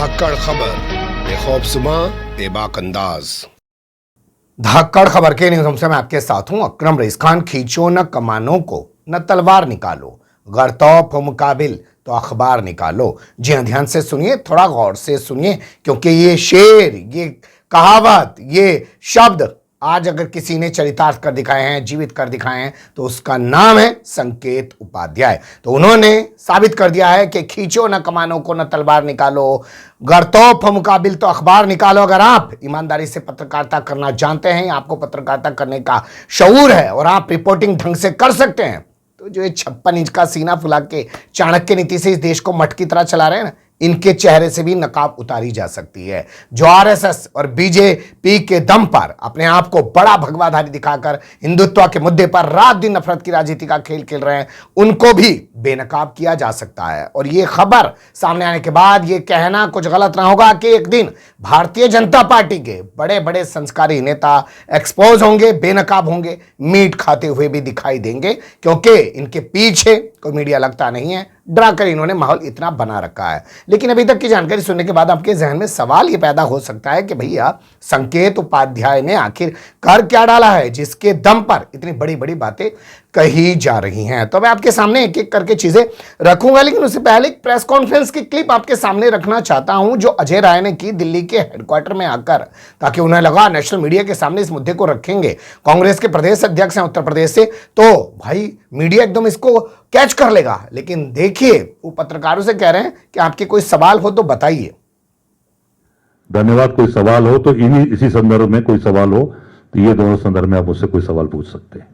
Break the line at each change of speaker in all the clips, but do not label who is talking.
धाकड़ खबर, बेखौफजुमा बेबाक अंदाज।
धाकड़ खबर के न्यूज़ से मैं आपके साथ हूं अकरम रईस खान। खींचो न कमानों को, न तलवार निकालो, गरतौफ मुकाबिल तो अखबार निकालो। जी हाँ, ध्यान से सुनिए, थोड़ा गौर से सुनिए, क्योंकि ये शेर, ये कहावत, ये शब्द आज अगर किसी ने चरितार्थ कर दिखाए हैं, जीवित कर दिखाए हैं, तो उसका नाम है संकेत उपाध्याय। तो उन्होंने साबित कर दिया है कि खींचो न कमानों को, न तलवार निकालो, गरतौफ मुकाबिल तो अखबार निकालो। अगर आप ईमानदारी से पत्रकारिता करना जानते हैं, आपको पत्रकारिता करने का शऊर है और आप रिपोर्टिंग ढंग से कर सकते हैं, तो जो ये 56 इंच का सीना फुला के चाणक्य नीति से इस देश को मठ की तरह चला रहे हैं ना, इनके चेहरे से भी नकाब उतारी जा सकती है। जो आरएसएस और बीजेपी के दम पर अपने आप को बड़ा भगवाधारी दिखाकर हिंदुत्व के मुद्दे पर रात दिन नफरत की राजनीति का खेल खेल रहे हैं, उनको भी बेनकाब किया जा सकता है। और ये खबर सामने आने के बाद ये कहना कुछ गलत ना होगा कि एक दिन भारतीय जनता पार्टी के बड़े बड़े संस्कारी नेता एक्सपोज होंगे, बेनकाब होंगे, मीट खाते हुए भी दिखाई देंगे, क्योंकि इनके पीछे कोई मीडिया लगता नहीं है। डराकर इन्होंने माहौल इतना बना रखा है। लेकिन अभी तक की जानकारी सुनने के बाद आपके जहन में सवाल यह पैदा हो सकता है कि भैया संकेत उपाध्याय ने आखिर कर क्या डाला है जिसके दम पर इतनी बड़ी बड़ी बातें कही जा रही हैं। तो मैं आपके सामने एक एक करके चीजें रखूंगा, लेकिन उससे पहले एक प्रेस कॉन्फ्रेंस की क्लिप आपके सामने रखना चाहता हूं जो अजय राय ने की दिल्ली के हेडक्वार्टर में आकर, ताकि उन्हें लगा नेशनल मीडिया के सामने इस मुद्दे को रखेंगे। कांग्रेस के प्रदेश अध्यक्ष हैं उत्तर प्रदेश से, तो भाई मीडिया एकदम इसको कैच कर लेगा। लेकिन देखिए, वो पत्रकारों से कह रहे हैं कि आपके कोई सवाल हो तो बताइए।
धन्यवाद। कोई सवाल हो तो इसी संदर्भ में कोई सवाल हो तो ये दोनों संदर्भ में आप मुझसे कोई सवाल पूछ सकते हैं।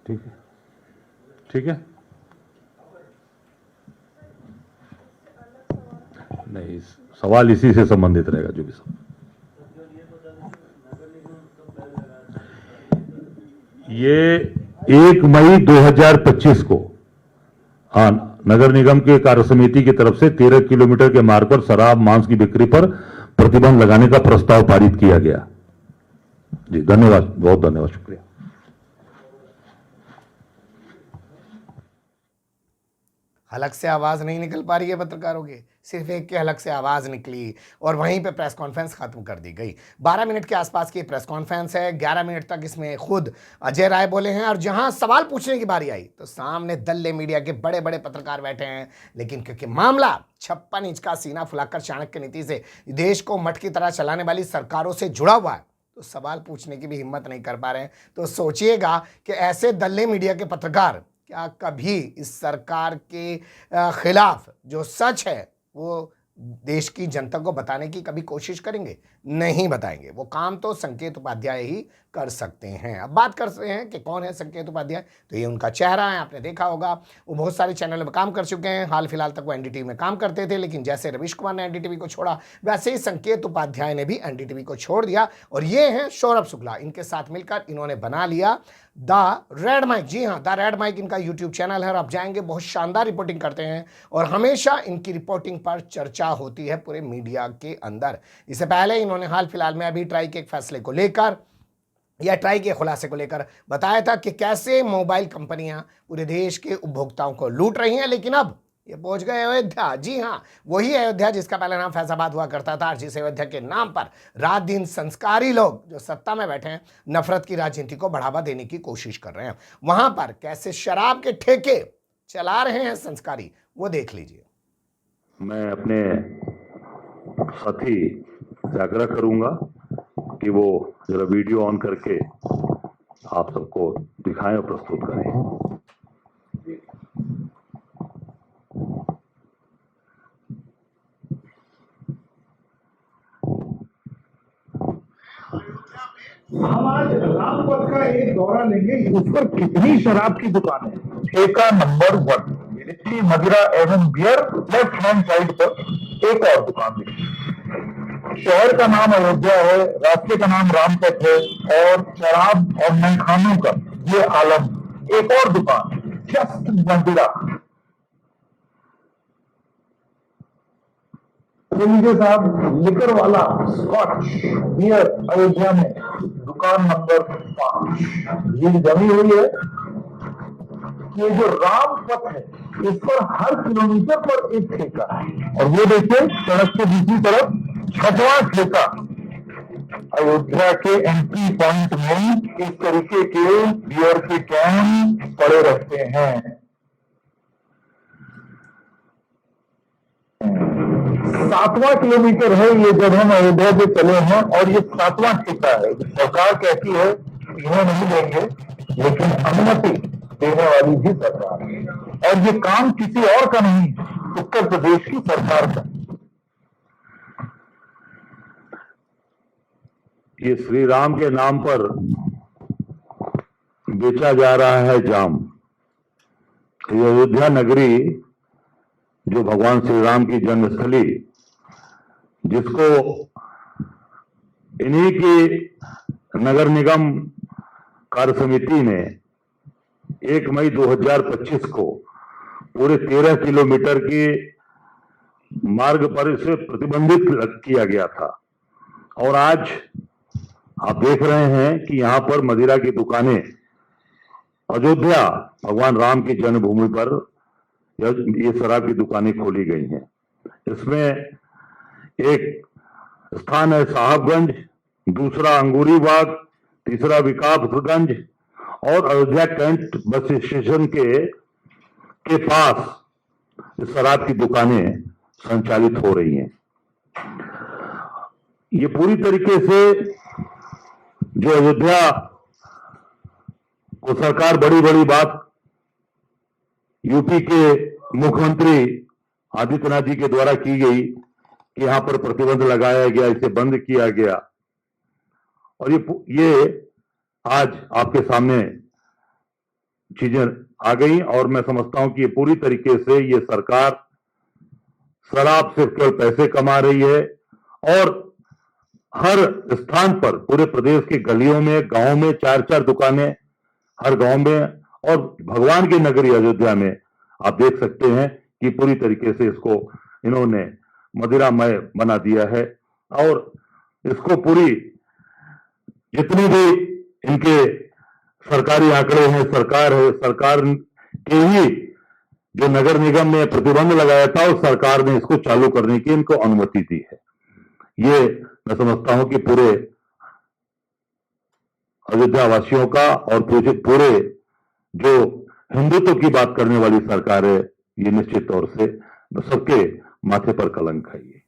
ठीक है, ठीक है। नहीं, सवाल इसी से संबंधित रहेगा जो भी सवाल। ये 1 मई 2025 को नगर निगम के कार्य समिति की तरफ से 13 किलोमीटर के मार्ग पर शराब मांस की बिक्री पर प्रतिबंध लगाने का प्रस्ताव पारित किया गया। जी धन्यवाद, बहुत धन्यवाद, शुक्रिया।
हलक से आवाज नहीं निकल पा रही है पत्रकारों के, सिर्फ एक के हलक से आवाज निकली और वहीं पे प्रेस कॉन्फ्रेंस खत्म कर दी गई। 12 मिनट के आसपास की प्रेस कॉन्फ्रेंस है। 11 मिनट तक इसमें खुद अजय राय बोले हैं, और जहां सवाल पूछने की बारी आई तो सामने दल्ले मीडिया के बड़े बड़े पत्रकार बैठे हैं। लेकिन क्योंकि मामला 56 इंच का सीना फुलाकर चाणक्य नीति से देश को मठ की तरह चलाने वाली सरकारों से जुड़ा हुआ है, तो सवाल पूछने की भी हिम्मत नहीं कर पा रहे हैं। तो सोचिएगा कि ऐसे दल्ले मीडिया के पत्रकार क्या कभी इस सरकार के खिलाफ जो सच है वो देश की जनता को बताने की कभी कोशिश करेंगे? नहीं बताएंगे। वो काम तो संकेत उपाध्याय ही कर सकते हैं। अब बात करते हैं कि कौन है संकेत उपाध्याय। तो ये उनका चेहरा है, आपने देखा होगा। वो बहुत सारे चैनलों में काम कर चुके हैं। हाल फिलहाल तक वो एनडीटीवी में काम करते थे, लेकिन जैसे रवीश कुमार ने एनडीटीवी को छोड़ा, वैसे ही संकेत उपाध्याय ने भी एनडीटीवी को छोड़ दिया। और ये हैं सौरभ शुक्ला, इनके साथ मिलकर इन्होंने बना लिया द रेड माइक। जी हाँ, द रेड माइक इनका यूट्यूब चैनल है और आप जाएंगे, बहुत शानदार रिपोर्टिंग करते हैं और हमेशा इनकी रिपोर्टिंग पर चर्चा होती है पूरे मीडिया के अंदर। इससे पहले इन्होंने हाल फिलहाल में अभी ट्राई के एक फैसले को लेकर या ट्राई के खुलासे को लेकर बताया था कि कैसे मोबाइल कंपनियां पूरे देश के उपभोक्ताओं को लूट रही हैं। लेकिन अब ये पहुंच गए अयोध्या। जी हाँ, वही अयोध्या जिसका पहला नाम फैजाबाद हुआ करता था, और जिस अयोध्या के नाम पर रात दिन संस्कारी लोग जो सत्ता में बैठे हैं नफरत की राजनीति को बढ़ावा देने की कोशिश कर रहे हैं। वहां पर कैसे शराब के ठेके चला रहे हैं संस्कारी, वो देख लीजिए।
मैं अपने साथी से आग्रह करूंगा कि वो जरा वीडियो ऑन करके आप सबको दिखाएं और प्रस्तुत करें।
हम आज रामपथ का एक दौरा लेंगे। उस पर कितनी शराब की दुकान है? ठेका नंबर 1 मिलिट्री मदिरा एवं बियर, लेफ्ट हैंड साइड पर एक और दुकान देखिए। शहर का नाम अयोध्या है, रास्ते का नाम रामपथ है, और शराब और मैखानों का ये आलम। एक और दुकान जस्ट मदिरा। ये लीजिए साहब, लिकर वाला स्कॉच बियर अयोध्या में दुकान नंबर 5 ये जमी हुई है। ये जो राम पथ है इस पर हर किलोमीटर पर एक ठेका है, और वो देखिए सड़क के दूसरी तरफ 6वां ठेका। अयोध्या के एंट्री पॉइंट में इस तरीके के बियर के कैन पड़े रहते हैं। 7वां किलोमीटर है ये जब हम अयोध्या से चले हैं, और ये 7वां ठेका है। सरकार कहती है इन्हें नहीं देंगे, लेकिन अनुमति देने वाली भी सरकार है, और ये काम किसी और का नहीं, उत्तर प्रदेश की सरकार का।
ये श्री राम के नाम पर बेचा जा रहा है जाम। ये अयोध्या नगरी जो भगवान श्री राम की जन्मस्थली, जिसको इन्हीं की नगर निगम कार्य समिति ने 1 मई 2025 को पूरे 13 किलोमीटर के मार्ग पर इसे प्रतिबंधित किया गया था। और आज आप देख रहे हैं कि यहां पर मदिरा की दुकानें, अयोध्या भगवान राम की जन्मभूमि पर ये शराब की दुकानें खोली गई हैं। इसमें एक स्थान है साहबगंज, दूसरा अंगूरी बाग, तीसरा विकासगंज, और अयोध्या कैंट बस स्टेशन के पास इस शराब की दुकानें संचालित हो रही हैं। ये पूरी तरीके से जो अयोध्या को सरकार बड़ी बड़ी बात यूपी के मुख्यमंत्री आदित्यनाथ जी के द्वारा की गई कि यहां पर प्रतिबंध लगाया गया, इसे बंद किया गया, और ये आज आपके सामने चीजें आ गई। और मैं समझता हूं कि ये पूरी तरीके से ये सरकार शराब से केवल पैसे कमा रही है, और हर स्थान पर पूरे प्रदेश के गलियों में, गांवों में 4-4 दुकानें हर गांव में, और भगवान की नगरी अयोध्या में आप देख सकते हैं कि पूरी तरीके से इसको इन्होंने मदिरामय बना दिया है। और इसको पूरी जितनी भी इनके सरकारी आंकड़े हैं, सरकार के ही जो नगर निगम ने प्रतिबंध लगाया था, उस सरकार ने इसको चालू करने की इनको अनुमति दी है। ये मैं समझता हूं कि पूरे अयोध्या वासियों का और पूरे जो हिंदुत्व की बात करने वाली सरकार है, ये निश्चित तौर से सबके माथे पर कलंक है। ये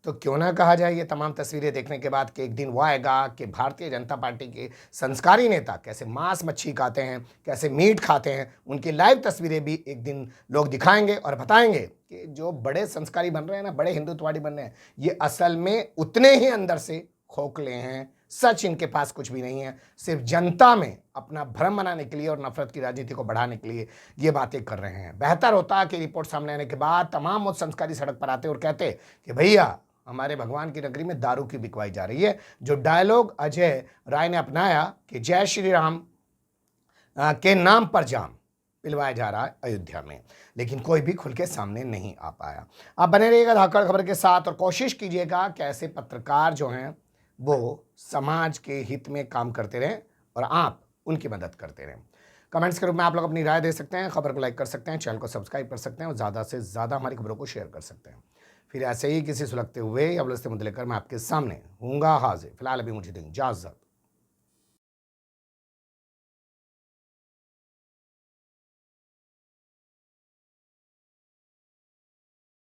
तो क्यों ना कहा जाए ये तमाम तस्वीरें देखने के बाद कि एक दिन वो आएगा कि भारतीय जनता पार्टी के संस्कारी नेता कैसे मांस मच्छी खाते हैं, कैसे मीट खाते हैं, उनकी लाइव तस्वीरें भी एक दिन लोग दिखाएंगे और बताएंगे कि जो बड़े संस्कारी बन रहे हैं ना, बड़े हिंदुत्ववादी बन रहे हैं, ये असल में उतने ही अंदर से खोखले हैं। सच इनके पास कुछ भी नहीं है, सिर्फ जनता में अपना भ्रम बनाने के लिए और नफरत की राजनीति को बढ़ाने के लिए ये बातें कर रहे हैं। बेहतर होता कि रिपोर्ट सामने आने के बाद तमाम वो संस्कारी सड़क पर आते और कहते कि भैया हमारे भगवान की नगरी में दारू की बिकवाई जा रही है। जो डायलॉग अजय राय ने अपनाया कि जय श्री राम के नाम पर जाम पिलवाया जा रहा है अयोध्या में, लेकिन कोई भी खुल के सामने नहीं आ पाया। आप बने रहिएगा धाकड़ खबर के साथ और कोशिश कीजिएगा कि ऐसे पत्रकार जो हैं वो समाज के हित में काम करते रहें और आप उनकी मदद करते रहें। कमेंट्स के रूप में आप लोग अपनी राय दे सकते हैं, खबर को लाइक कर सकते हैं, चैनल को सब्सक्राइब कर सकते हैं और ज़्यादा से ज़्यादा हमारी खबरों को शेयर कर सकते हैं। फिर ऐसे ही किसी सुलगते हुए या बुलंदते मुद्दे लेकर मैं आपके सामने हूँगा हाजिर। फिलहाल अभी मुझे दें इजाज़त।